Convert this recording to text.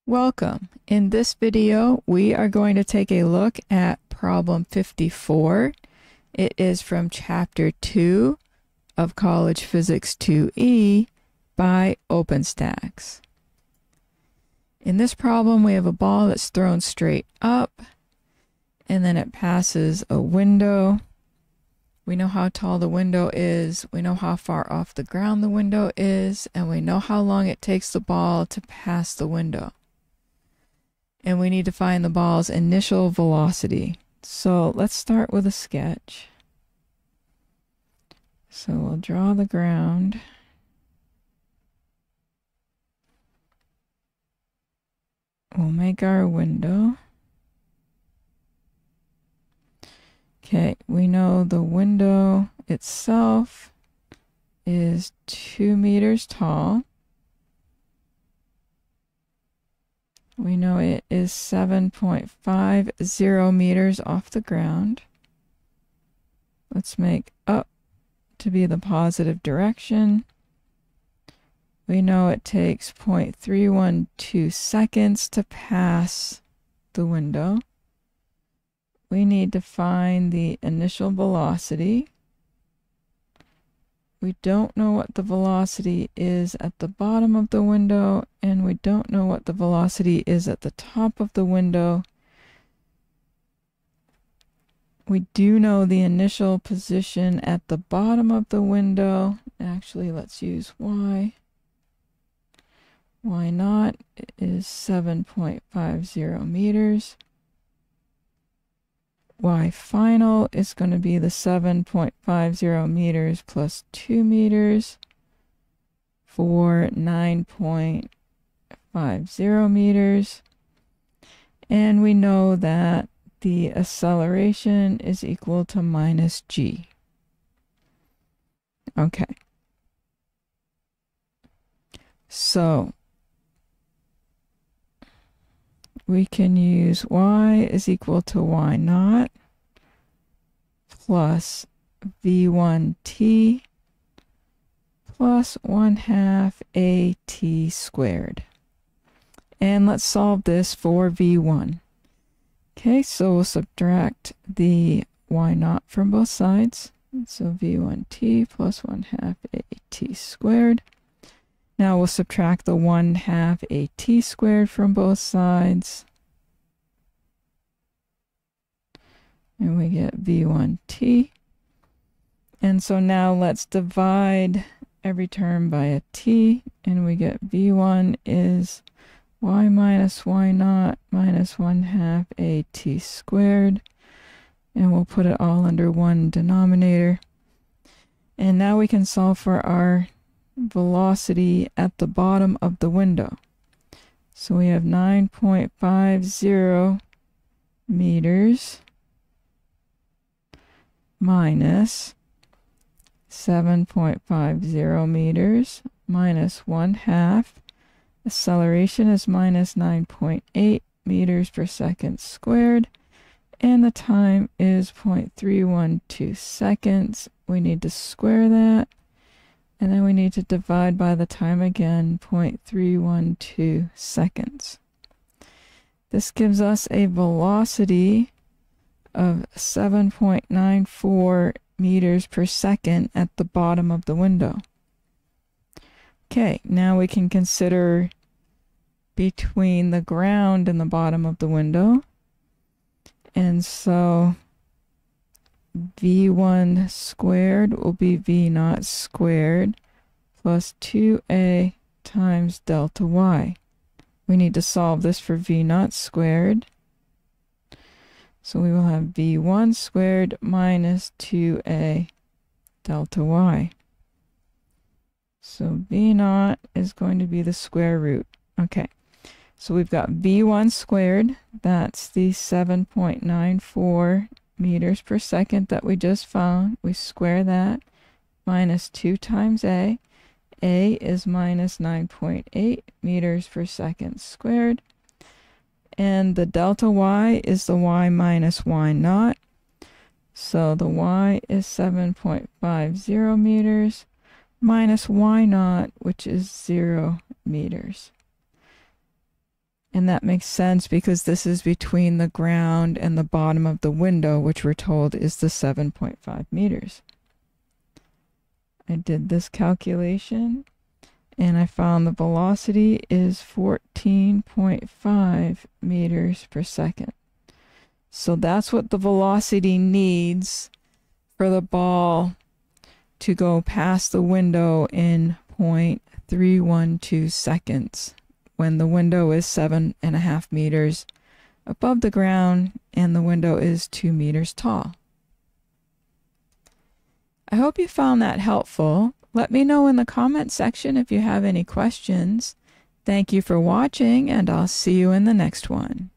Welcome. In this video, we are going to take a look at problem 54. It is from chapter 2 of College Physics 2E by OpenStax. In this problem, we have a ball that's thrown straight up, and then it passes a window. We know how tall the window is, we know how far off the ground the window is, and we know how long it takes the ball to pass the window. And we need to find the ball's initial velocity. So let's start with a sketch. So we'll draw the ground. We'll make our window. Okay, we know the window itself is 2 meters tall. We know it is 7.50 meters off the ground. Let's make up to be the positive direction. We know it takes 0.312 seconds to pass the window. We need to find the initial velocity. We don't know what the velocity is at the bottom of the window, and we don't know what the velocity is at the top of the window. We do know the initial position at the bottom of the window. Actually, let's use y. Y naught is 7.50 meters. Y final is going to be the 7.50 meters plus 2 meters for 9.50 meters. And we know that the acceleration is equal to minus g. Okay. So we can use y is equal to y naught plus v1t plus 1/2 at squared. And let's solve this for v1. Okay, so we'll subtract the y naught from both sides. So v1t plus 1/2 at squared. Now we'll subtract the 1/2 at squared from both sides. And we get v1t. And so now let's divide every term by a t. And we get v1 is y minus y naught minus 1/2 at squared. And we'll put it all under one denominator. And now we can solve for our velocity at the bottom of the window. So we have 9.50 meters minus 7.50 meters minus 1/2. Acceleration is minus 9.8 meters per second squared. And the time is 0.312 seconds. We need to square that. And then we need to divide by the time again, 0.312 seconds. This gives us a velocity of 7.94 meters per second at the bottom of the window. Okay, now we can consider between the ground and the bottom of the window. And so v1 squared will be v naught squared plus 2a times delta y. We need to solve this for v naught squared. So we will have v1 squared minus 2a delta y. So v naught is going to be the square root. Okay, so we've got v1 squared. That's the 7.94 meters per second that we just found. We square that, minus 2 times a. A is minus 9.8 meters per second squared. And the delta y is the y minus y naught. So the y is 7.50 meters minus y naught, which is 0 meters. And that makes sense because this is between the ground and the bottom of the window, which we're told is the 7.5 meters. I did this calculation and I found the velocity is 14.5 meters per second. So that's what the velocity needs for the ball to go past the window in 0.312 seconds when the window is 7.5 meters above the ground and the window is 2 meters tall. I hope you found that helpful. Let me know in the comment section if you have any questions. Thank you for watching, and I'll see you in the next one.